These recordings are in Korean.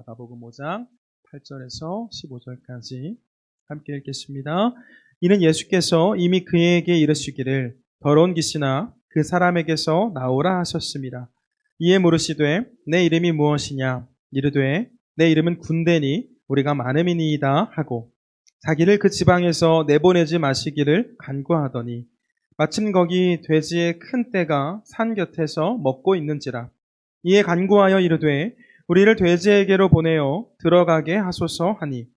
마가복음 5장 8절에서 15절까지 함께 읽겠습니다. 이는 예수께서 이미 그에게 이르시기를 더러운 귀신아 그 사람에게서 나오라 하셨습니다. 이에 물으시되 내 이름이 무엇이냐? 이르되 내 이름은 군대니 우리가 많음이니이다 하고 자기를 그 지방에서 내보내지 마시기를 간구하더니 마침 거기 돼지의 큰 떼가 산 곁에서 먹고 있는지라. 이에 간구하여 이르되 우리를 돼지에게로 보내어 들어가게 하소서 하니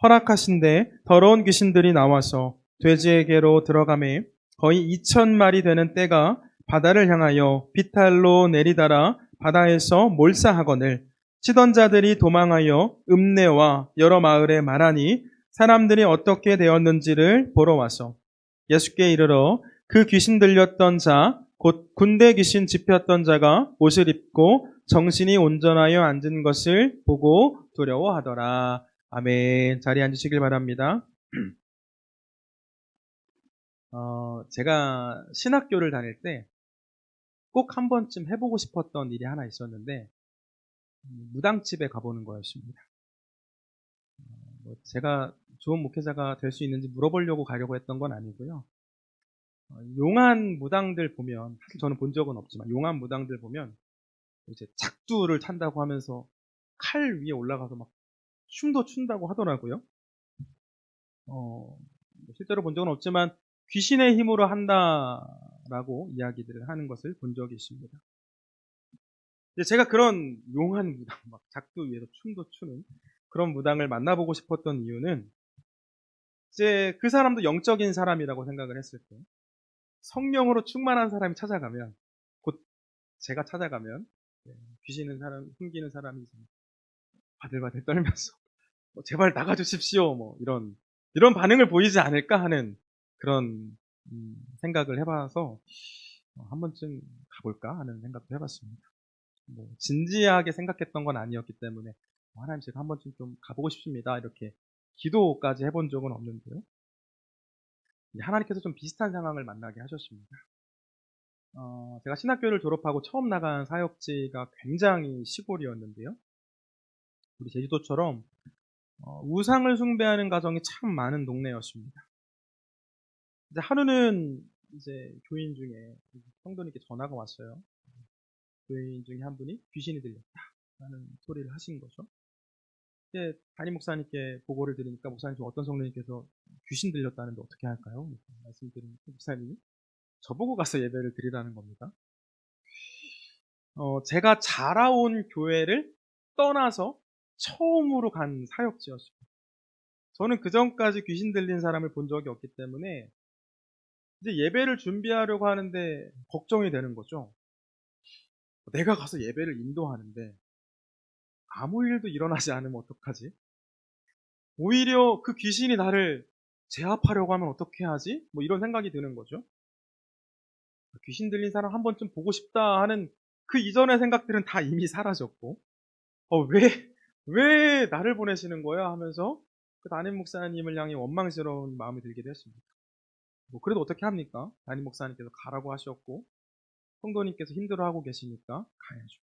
허락하신대 더러운 귀신들이 나와서 돼지에게로 들어가매 거의 2,000마리 되는 떼가 바다를 향하여 비탈로 내리달아 바다에서 몰사하거늘 치던 자들이 도망하여 읍내와 여러 마을에 말하니 사람들이 어떻게 되었는지를 보러 와서 예수께 이르러 그 귀신 들렸던 자 곧 군대 귀신 집혔던 자가 옷을 입고 정신이 온전하여 앉은 것을 보고 두려워하더라. 아멘. 자리에 앉으시길 바랍니다. 제가 신학교를 다닐 때 꼭 한 번쯤 해보고 싶었던 일이 하나 있었는데 무당집에 가보는 거였습니다. 제가 좋은 목회자가 될 수 있는지 물어보려고 가려고 했던 건 아니고요. 용한 무당들 보면, 사실 저는 본 적은 없지만 용한 무당들 보면 이제 작두를 찬다고 하면서 칼 위에 올라가서 막 춤도 춘다고 하더라고요. 실제로 본 적은 없지만 귀신의 힘으로 한다라고 이야기들을 하는 것을 본 적이 있습니다. 제가 그런 용한 무당, 막 작두 위에서 춤도 추는 그런 무당을 만나보고 싶었던 이유는 이제 그 사람도 영적인 사람이라고 생각을 했을 때 성령으로 충만한 사람이 찾아가면, 곧 제가 찾아가면 귀신은 사람, 숨기는 사람이 바들바들 떨면서 제발 나가주십시오 이런 반응을 보이지 않을까 하는 그런 생각을 해봐서 한 번쯤 가볼까 하는 생각도 해봤습니다. 진지하게 생각했던 건 아니었기 때문에 하나님 제가 한 번쯤 좀 가보고 싶습니다 이렇게 기도까지 해본 적은 없는데요. 하나님께서 좀 비슷한 상황을 만나게 하셨습니다. 제가 신학교를 졸업하고 처음 나간 사역지가 굉장히 시골이었는데요. 우리 제주도처럼 우상을 숭배하는 가정이 참 많은 동네였습니다. 이제 하루는 이제 교인 중에 성도님께 전화가 왔어요. 교인 중에 한 분이 귀신이 들렸다라는 소리를 하신 거죠. 이제 담임 목사님께 보고를 드리니까 목사님 어떤 성도님께서 귀신 들렸다는데 어떻게 할까요? 말씀드리니까 목사님이 저보고 가서 예배를 드리라는 겁니다. 제가 자라온 교회를 떠나서 처음으로 간 사역지였습니다. 저는 그 전까지 귀신 들린 사람을 본 적이 없기 때문에 이제 예배를 준비하려고 하는데 걱정이 되는 거죠. 내가 가서 예배를 인도하는데 아무 일도 일어나지 않으면 어떡하지? 오히려 그 귀신이 나를 제압하려고 하면 어떻게 하지? 이런 생각이 드는 거죠. 귀신 들린 사람 한 번쯤 보고 싶다 하는 그 이전의 생각들은 다 이미 사라졌고, 왜 나를 보내시는 거야? 하면서 그 담임 목사님을 향해 원망스러운 마음이 들기도 했습니다. 그래도 어떻게 합니까? 담임 목사님께서 가라고 하셨고, 성도님께서 힘들어하고 계시니까 가야죠.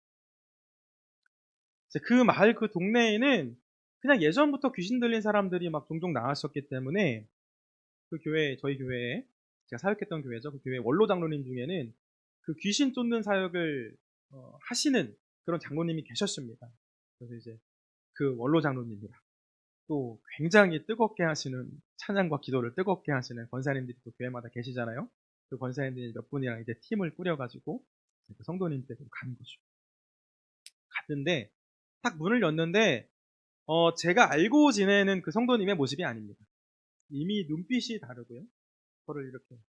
그 마을 그 동네에는 그냥 예전부터 귀신 들린 사람들이 막 종종 나왔었기 때문에 그 교회, 저희 교회에, 제가 사역했던 교회죠. 그 교회 원로 장로님 중에는 그 귀신 쫓는 사역을 하시는 그런 장로님이 계셨습니다. 그래서 이제 그 원로 장로님이랑 또 굉장히 뜨겁게 하시는 찬양과 기도를 뜨겁게 하시는 권사님들이 또 교회마다 계시잖아요. 그 권사님들이 몇 분이랑 이제 팀을 꾸려가지고 그 성도님 댁으로 간 거죠. 갔는데 딱 문을 열는데 제가 알고 지내는 그 성도님의 모습이 아닙니다. 이미 눈빛이 다르고요.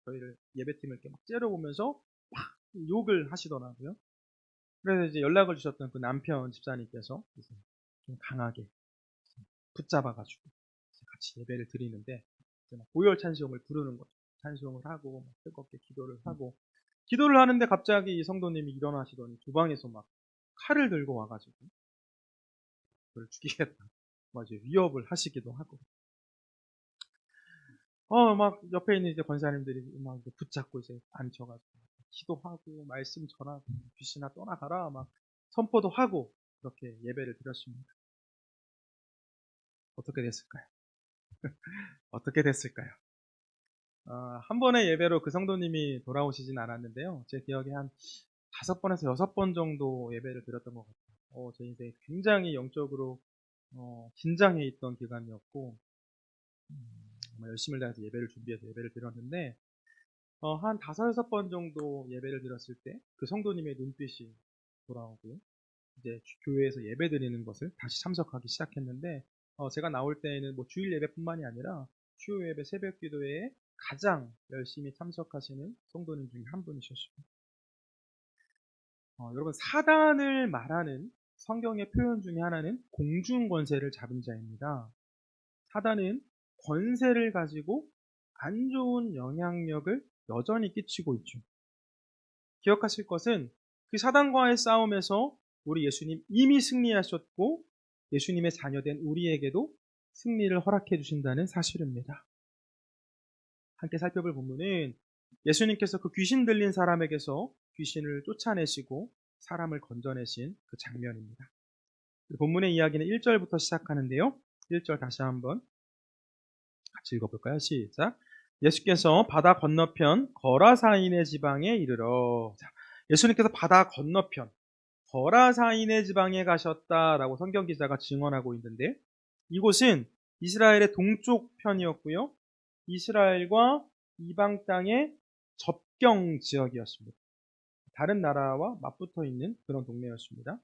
저희를 예배팀을 이렇게 막 째려보면서 막 욕을 하시더라고요. 그래서 이제 연락을 주셨던 그 남편 집사님께서 좀 강하게 붙잡아가지고 같이 예배를 드리는데 고열 찬송을 부르는 거죠. 찬송을 하고 뜨겁게 기도를 하고 기도를 하는데 갑자기 이 성도님이 일어나시더니 주방에서 막 칼을 들고 와가지고 그를 죽이겠다 이제 위협을 하시기도 하고 막 옆에 있는 이제 권사님들이 막 붙잡고 이제 앉혀가지고 기도하고 말씀 전하고 귀신아 떠나가라 막 선포도 하고 그렇게 예배를 드렸습니다. 어떻게 됐을까요? 어떻게 됐을까요? 한 번의 예배로 그 성도님이 돌아오시진 않았는데요. 제 기억에 한 5번에서 6번 정도 예배를 드렸던 것 같아요. 제 인생에 굉장히 영적으로 긴장해 있던 기간이었고, 정말 열심을 다해서 예배를 준비해서 예배를 드렸는데, 한 5-6번 정도 예배를 드렸을 때 그 성도님의 눈빛이 돌아오고, 이제 교회에서 예배 드리는 것을 다시 참석하기 시작했는데, 제가 나올 때에는 뭐 주일 예배뿐만이 아니라 주요 예배 새벽 기도회에 가장 열심히 참석하시는 성도님 중에 한 분이셨습니다. 여러분, 사단을 말하는 성경의 표현 중에 하나는 공중 권세를 잡은 자입니다. 사단은 권세를 가지고 안 좋은 영향력을 여전히 끼치고 있죠. 기억하실 것은 그 사단과의 싸움에서 우리 예수님 이미 승리하셨고 예수님의 자녀된 우리에게도 승리를 허락해 주신다는 사실입니다. 함께 살펴볼 본문은 예수님께서 그 귀신 들린 사람에게서 귀신을 쫓아내시고 사람을 건져내신 그 장면입니다. 본문의 이야기는 1절부터 시작하는데요. 1절 다시 한번 같이 읽어볼까요? 시작. 예수께서 바다 건너편 거라사인의 지방에 이르러, 예수님께서 바다 건너편 거라사인의 지방에 가셨다라고 성경 기자가 증언하고 있는데, 이곳은 이스라엘의 동쪽 편이었고요. 이스라엘과 이방 땅의 접경 지역이었습니다. 다른 나라와 맞붙어 있는 그런 동네였습니다.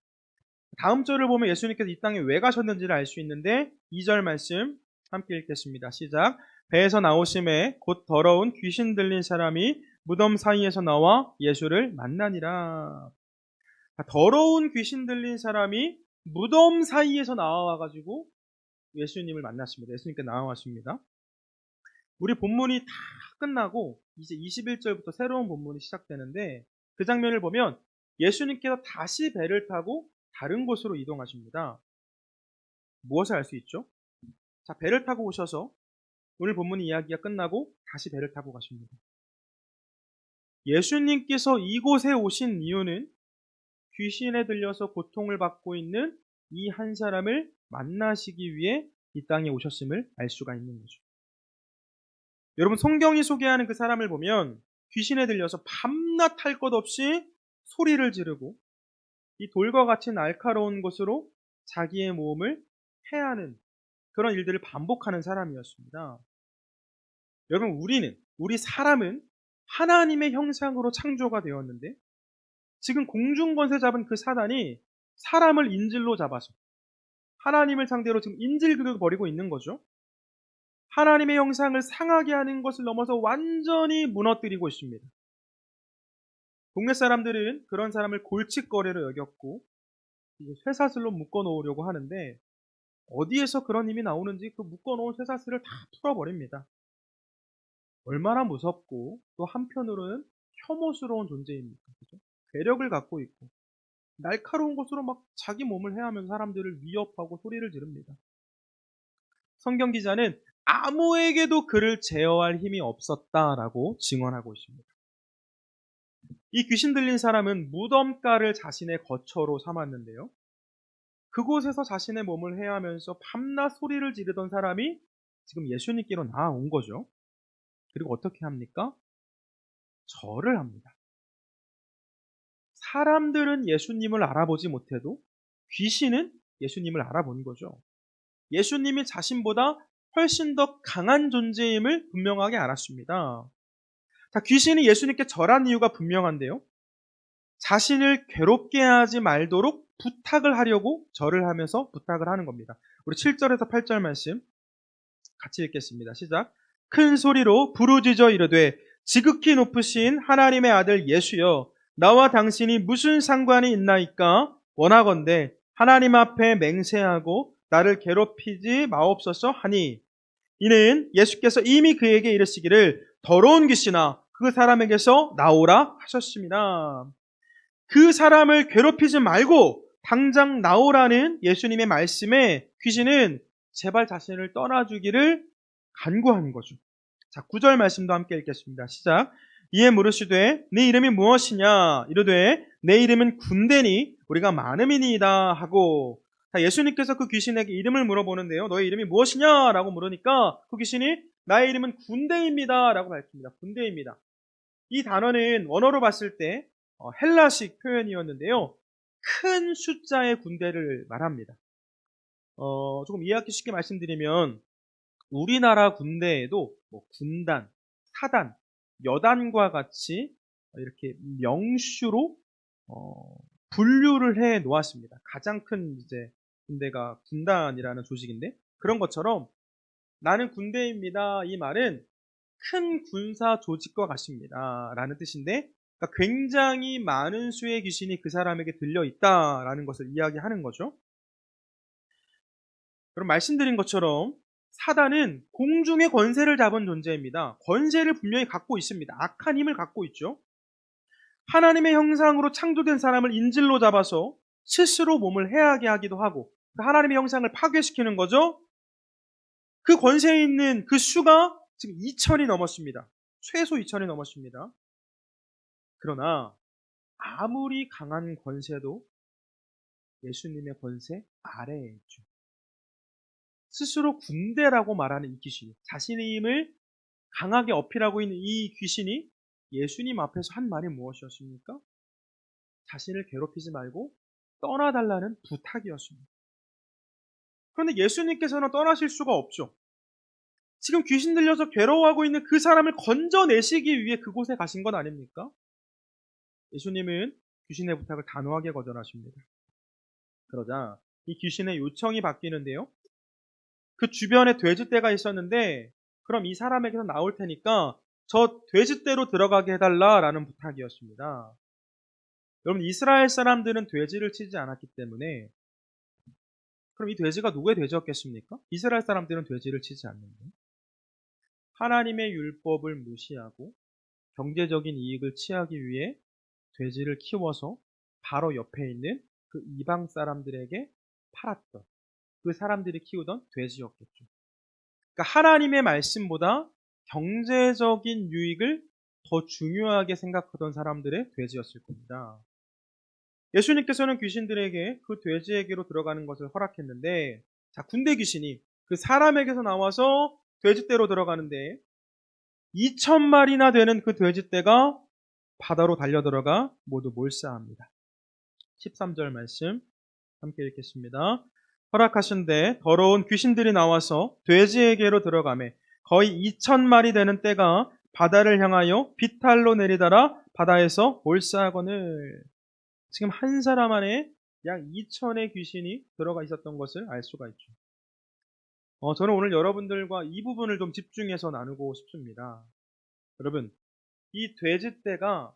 다음 절을 보면 예수님께서 이 땅에 왜 가셨는지를 알 수 있는데 2절 말씀 함께 읽겠습니다. 시작. 배에서 나오심에 곧 더러운 귀신 들린 사람이 무덤 사이에서 나와 예수를 만나니라. 더러운 귀신 들린 사람이 무덤 사이에서 나와가지고 예수님을 만났습니다. 예수님께 나와왔습니다. 우리 본문이 다 끝나고 이제 21절부터 새로운 본문이 시작되는데, 그 장면을 보면 예수님께서 다시 배를 타고 다른 곳으로 이동하십니다. 무엇을 알 수 있죠? 자, 배를 타고 오셔서 오늘 본문 이야기가 끝나고 다시 배를 타고 가십니다. 예수님께서 이곳에 오신 이유는 귀신에 들려서 고통을 받고 있는 이 한 사람을 만나시기 위해 이 땅에 오셨음을 알 수가 있는 거죠. 여러분, 성경이 소개하는 그 사람을 보면 귀신에 들려서 밤낮 할 것 없이 소리를 지르고 이 돌과 같이 날카로운 곳으로 자기의 몸을 해하는 그런 일들을 반복하는 사람이었습니다. 여러분, 우리 사람은 하나님의 형상으로 창조가 되었는데 지금 공중권세 잡은 그 사단이 사람을 인질로 잡아서 하나님을 상대로 지금 인질극을 벌이고 있는 거죠. 하나님의 형상을 상하게 하는 것을 넘어서 완전히 무너뜨리고 있습니다. 동네 사람들은 그런 사람을 골칫거리로 여겼고 쇠사슬로 묶어놓으려고 하는데, 어디에서 그런 힘이 나오는지 그 묶어놓은 쇠사슬을 다 풀어버립니다. 얼마나 무섭고 또 한편으로는 혐오스러운 존재입니까? 그죠? 괴력을 갖고 있고 날카로운 것으로 막 자기 몸을 해하면서 사람들을 위협하고 소리를 지릅니다. 성경 기자는 아무에게도 그를 제어할 힘이 없었다라고 증언하고 있습니다. 이 귀신 들린 사람은 무덤가를 자신의 거처로 삼았는데요. 그곳에서 자신의 몸을 해하면서 밤낮 소리를 지르던 사람이 지금 예수님께로 나아온 거죠. 그리고 어떻게 합니까? 절을 합니다. 사람들은 예수님을 알아보지 못해도 귀신은 예수님을 알아본 거죠. 예수님이 자신보다 훨씬 더 강한 존재임을 분명하게 알았습니다. 자, 귀신이 예수님께 절한 이유가 분명한데요. 자신을 괴롭게 하지 말도록 부탁을 하려고 절을 하면서 부탁을 하는 겁니다. 우리 7절에서 8절 말씀 같이 읽겠습니다. 시작. 큰 소리로 부르짖어 이르되 지극히 높으신 하나님의 아들 예수여, 나와 당신이 무슨 상관이 있나이까? 원하건대 하나님 앞에 맹세하고 나를 괴롭히지 마옵소서 하니, 이는 예수께서 이미 그에게 이르시기를 더러운 귀신아 그 사람에게서 나오라 하셨습니다. 그 사람을 괴롭히지 말고 당장 나오라는 예수님의 말씀에 귀신은 제발 자신을 떠나주기를 간구하는 거죠. 자, 9절 말씀도 함께 읽겠습니다. 시작. 이에 물으시되 네 이름이 무엇이냐? 이르되 내 이름은 군대니 우리가 많음이니이다 하고. 자, 예수님께서 그 귀신에게 이름을 물어보는데요. 너의 이름이 무엇이냐? 라고 물으니까 그 귀신이 나의 이름은 군대입니다. 라고 밝힙니다. 군대입니다. 이 단어는 원어로 봤을 때 헬라식 표현이었는데요. 큰 숫자의 군대를 말합니다. 조금 이해하기 쉽게 말씀드리면 우리나라 군대에도 뭐 군단, 사단, 여단과 같이 이렇게 명수로 분류를 해 놓았습니다. 가장 큰 이제 군대가 군단이라는 조직인데 그런 것처럼 나는 군대입니다. 이 말은 큰 군사 조직과 같습니다. 라는 뜻인데 그러니까 굉장히 많은 수의 귀신이 그 사람에게 들려 있다라는 것을 이야기하는 거죠. 그럼 말씀드린 것처럼 사단은 공중의 권세를 잡은 존재입니다. 권세를 분명히 갖고 있습니다. 악한 힘을 갖고 있죠. 하나님의 형상으로 창조된 사람을 인질로 잡아서 스스로 몸을 해하게 하기도 하고 하나님의 형상을 파괴시키는 거죠. 그 권세에 있는 그 수가 지금 2천이 넘었습니다. 최소 2천이 넘었습니다. 그러나 아무리 강한 권세도 예수님의 권세 아래에 있죠. 스스로 군대라고 말하는 이 귀신, 자신의 힘을 강하게 어필하고 있는 이 귀신이 예수님 앞에서 한 말이 무엇이었습니까? 자신을 괴롭히지 말고 떠나달라는 부탁이었습니다. 그런데 예수님께서는 떠나실 수가 없죠. 지금 귀신 들려서 괴로워하고 있는 그 사람을 건져내시기 위해 그곳에 가신 건 아닙니까? 예수님은 귀신의 부탁을 단호하게 거절하십니다. 그러자 이 귀신의 요청이 바뀌는데요. 그 주변에 돼지떼가 있었는데 그럼 이 사람에게서 나올 테니까 저 돼지떼로 들어가게 해달라라는 부탁이었습니다. 여러분 이스라엘 사람들은 돼지를 치지 않았기 때문에 그럼 이 돼지가 누구의 돼지였겠습니까? 이스라엘 사람들은 돼지를 치지 않는데 하나님의 율법을 무시하고 경제적인 이익을 취하기 위해 돼지를 키워서 바로 옆에 있는 그 이방 사람들에게 팔았던 그 사람들이 키우던 돼지였겠죠. 그러니까 하나님의 말씀보다 경제적인 유익을 더 중요하게 생각하던 사람들의 돼지였을 겁니다. 예수님께서는 귀신들에게 그 돼지에게로 들어가는 것을 허락했는데 자, 군대 귀신이 그 사람에게서 나와서 돼지떼로 들어가는데 2,000마리나 되는 그 돼지떼가 바다로 달려들어가 모두 몰사합니다. 13절 말씀 함께 읽겠습니다. 허락하신데 더러운 귀신들이 나와서 돼지에게로 들어가매 거의 2,000마리 되는 떼가 바다를 향하여 비탈로 내리달아 바다에서 몰사하거늘. 지금 한 사람 안에 약 2,000의 귀신이 들어가 있었던 것을 알 수가 있죠. 저는 오늘 여러분들과 이 부분을 좀 집중해서 나누고 싶습니다. 여러분, 이 돼지떼가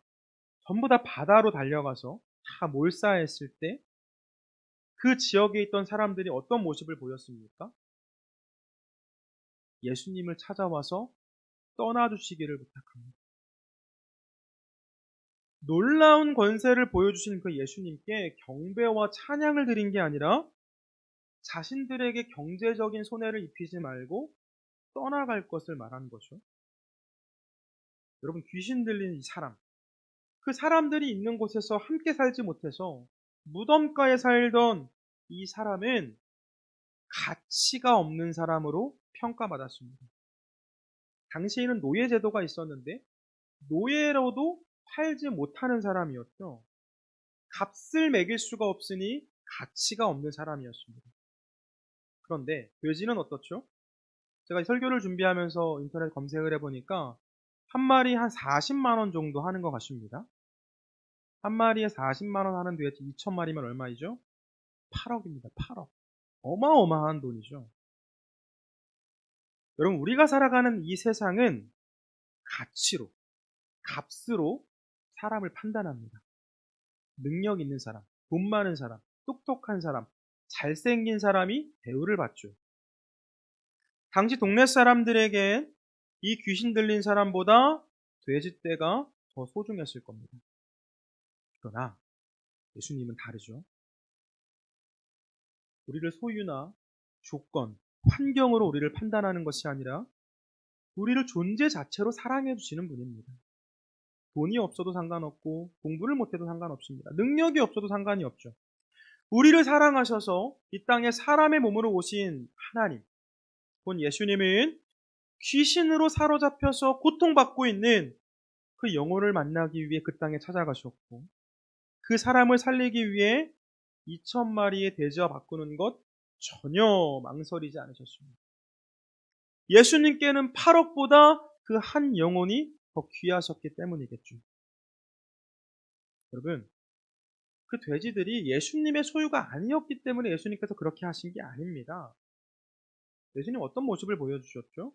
전부 다 바다로 달려가서 다 몰사했을 때 그 지역에 있던 사람들이 어떤 모습을 보였습니까? 예수님을 찾아와서 떠나주시기를 부탁합니다. 놀라운 권세를 보여주신 그 예수님께 경배와 찬양을 드린 게 아니라 자신들에게 경제적인 손해를 입히지 말고 떠나갈 것을 말한 거죠. 여러분 귀신 들린 이 사람, 그 사람들이 있는 곳에서 함께 살지 못해서 무덤가에 살던 이 사람은 가치가 없는 사람으로 평가받았습니다. 당시에는 노예제도가 있었는데 노예로도 팔지 못하는 사람이었죠. 값을 매길 수가 없으니 가치가 없는 사람이었습니다. 그런데 돼지는 어떻죠? 제가 설교를 준비하면서 인터넷 검색을 해보니까 한 마리 한 40만 원 정도 하는 것 같습니다. 한 마리에 40만 원 하는 돼지 2,000마리면 얼마이죠? 8억입니다. 8억. 어마어마한 돈이죠. 여러분 우리가 살아가는 이 세상은 가치로, 값으로 사람을 판단합니다. 능력 있는 사람, 돈 많은 사람, 똑똑한 사람, 잘생긴 사람이 대우를 받죠. 당시 동네 사람들에게 이 귀신 들린 사람보다 돼지떼가 더 소중했을 겁니다. 그러나 예수님은 다르죠. 우리를 소유나 조건, 환경으로 우리를 판단하는 것이 아니라 우리를 존재 자체로 사랑해 주시는 분입니다. 돈이 없어도 상관없고 공부를 못해도 상관없습니다. 능력이 없어도 상관이 없죠. 우리를 사랑하셔서 이 땅에 사람의 몸으로 오신 하나님, 본 예수님은 귀신으로 사로잡혀서 고통받고 있는 그 영혼을 만나기 위해 그 땅에 찾아가셨고, 그 사람을 살리기 위해 2,000마리의 돼지와 바꾸는 것 전혀 망설이지 않으셨습니다. 예수님께는 8억보다 그 한 영혼이 더 귀하셨기 때문이겠죠. 여러분, 그 돼지들이 예수님의 소유가 아니었기 때문에 예수님께서 그렇게 하신 게 아닙니다. 예수님 어떤 모습을 보여주셨죠?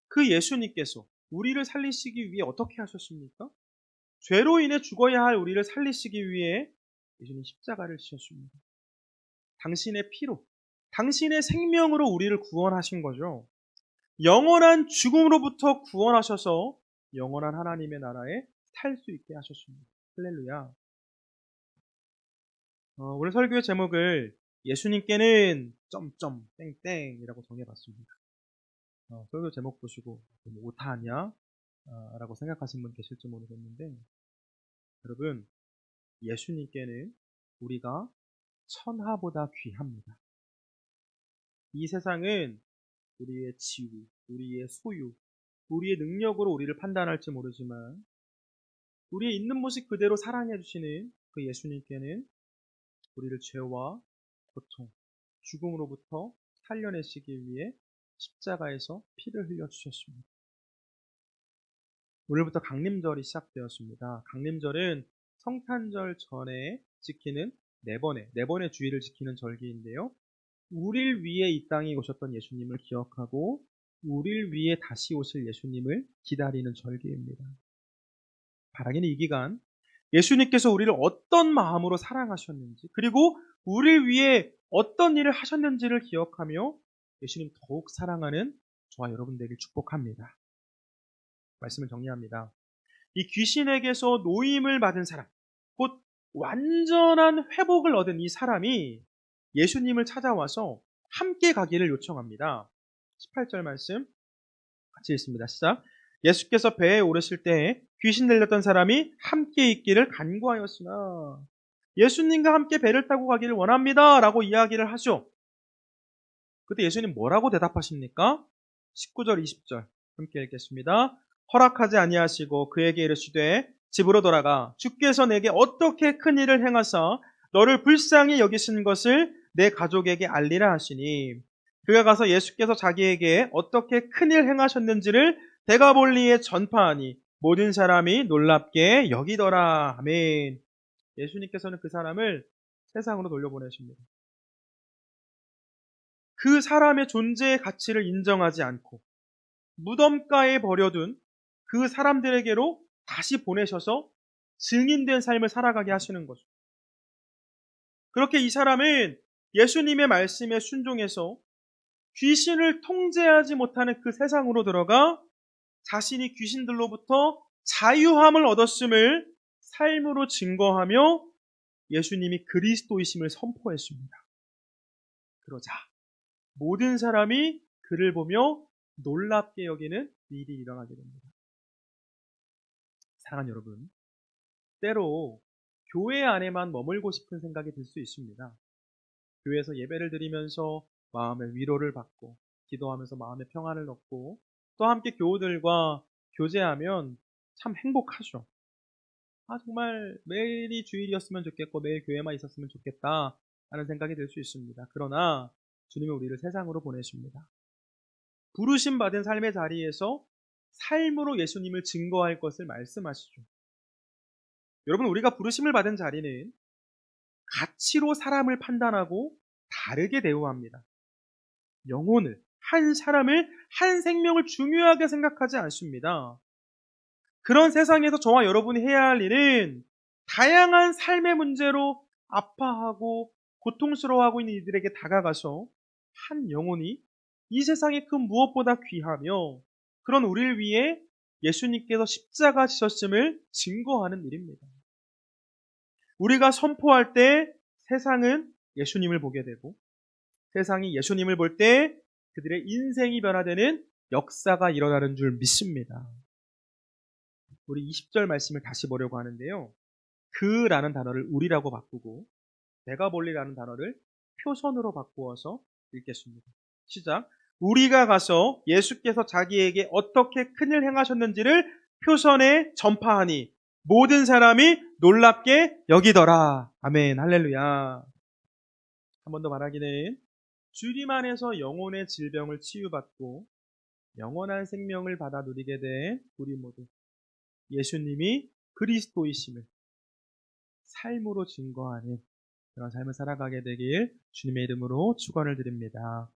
그 예수님께서 우리를 살리시기 위해 어떻게 하셨습니까? 죄로 인해 죽어야 할 우리를 살리시기 위해 예수님 십자가를 지셨습니다. 당신의 피로, 당신의 생명으로 우리를 구원하신 거죠. 영원한 죽음으로부터 구원하셔서 영원한 하나님의 나라에 탈 수 있게 하셨습니다. 할렐루야. 오늘 설교의 제목을 예수님께는 점점 땡땡이라고 정해봤습니다. 설교 제목 보시고 뭐 오타하냐? 라고 생각하신 분 계실지 모르겠는데, 여러분, 예수님께는 우리가 천하보다 귀합니다. 이 세상은 우리의 지위, 우리의 소유, 우리의 능력으로 우리를 판단할지 모르지만, 우리의 있는 모습 그대로 사랑해 주시는 그 예수님께는 우리를 죄와 고통, 죽음으로부터 살려내시기 위해 십자가에서 피를 흘려주셨습니다. 오늘부터 강림절이 시작되었습니다. 강림절은 성탄절 전에 지키는 네 번의 주일을 지키는 절기인데요. 우릴 위해 이 땅에 오셨던 예수님을 기억하고 우릴 위해 다시 오실 예수님을 기다리는 절기입니다. 바라기는 이 기간 예수님께서 우리를 어떤 마음으로 사랑하셨는지, 그리고 우리를 위해 어떤 일을 하셨는지를 기억하며 예수님 더욱 사랑하는 저와 여러분 되길 축복합니다. 말씀을 정리합니다. 이 귀신에게서 노임을 받은 사람, 곧 완전한 회복을 얻은 이 사람이 예수님을 찾아와서 함께 가기를 요청합니다. 18절 말씀 같이 읽습니다. 시작. 예수께서 배에 오르실 때에 귀신 들렸던 사람이 함께 있기를 간구하였으나 예수님과 함께 배를 타고 가기를 원합니다 라고 이야기를 하죠. 그때 예수님 뭐라고 대답하십니까? 19절 20절 함께 읽겠습니다. 허락하지 아니하시고 그에게 이르시되 집으로 돌아가 주께서 내게 어떻게 큰 일을 행하사 너를 불쌍히 여기신 것을 내 가족에게 알리라 하시니, 그가 가서 예수께서 자기에게 어떻게 큰 일 행하셨는지를 데가볼리에 전파하니 모든 사람이 놀랍게 여기더라. 아멘. 예수님께서는 그 사람을 세상으로 돌려보내십니다. 그 사람의 존재의 가치를 인정하지 않고 무덤가에 버려둔 그 사람들에게로 다시 보내셔서 증인된 삶을 살아가게 하시는 거죠. 그렇게 이 사람은 예수님의 말씀에 순종해서 귀신을 통제하지 못하는 그 세상으로 들어가 자신이 귀신들로부터 자유함을 얻었음을 삶으로 증거하며 예수님이 그리스도이심을 선포했습니다. 그러자 모든 사람이 그를 보며 놀랍게 여기는 일이 일어나게 됩니다. 사랑하는 여러분, 때로 교회 안에만 머물고 싶은 생각이 들 수 있습니다. 교회에서 예배를 드리면서 마음의 위로를 받고 기도하면서 마음의 평안을 얻고 또 함께 교우들과 교제하면 참 행복하죠. 정말 매일이 주일이었으면 좋겠고 매일 교회만 있었으면 좋겠다 하는 생각이 들 수 있습니다. 그러나 주님은 우리를 세상으로 보내십니다. 부르심 받은 삶의 자리에서 삶으로 예수님을 증거할 것을 말씀하시죠. 여러분, 우리가 부르심을 받은 자리는 가치로 사람을 판단하고 다르게 대우합니다. 영혼을, 한 사람을, 한 생명을 중요하게 생각하지 않습니다. 그런 세상에서 저와 여러분이 해야 할 일은 다양한 삶의 문제로 아파하고 고통스러워하고 있는 이들에게 다가가서 한 영혼이 이 세상의 그 무엇보다 귀하며 그런 우리를 위해 예수님께서 십자가 지셨음을 증거하는 일입니다. 우리가 선포할 때 세상은 예수님을 보게 되고 세상이 예수님을 볼 때 그들의 인생이 변화되는 역사가 일어나는 줄 믿습니다. 우리 20절 말씀을 다시 보려고 하는데요. 그라는 단어를 우리라고 바꾸고 데가볼리라는 단어를 표선으로 바꾸어서 읽겠습니다. 시작. 우리가 가서 예수께서 자기에게 어떻게 큰일 행하셨는지를 표선에 전파하니 모든 사람이 놀랍게 여기더라. 아멘. 할렐루야. 한 번 더 말하기는 주님 안에서 영혼의 질병을 치유받고 영원한 생명을 받아 누리게 된 우리 모두 예수님이 그리스도이심을 삶으로 증거하는 그런 삶을 살아가게 되길 주님의 이름으로 축원을 드립니다.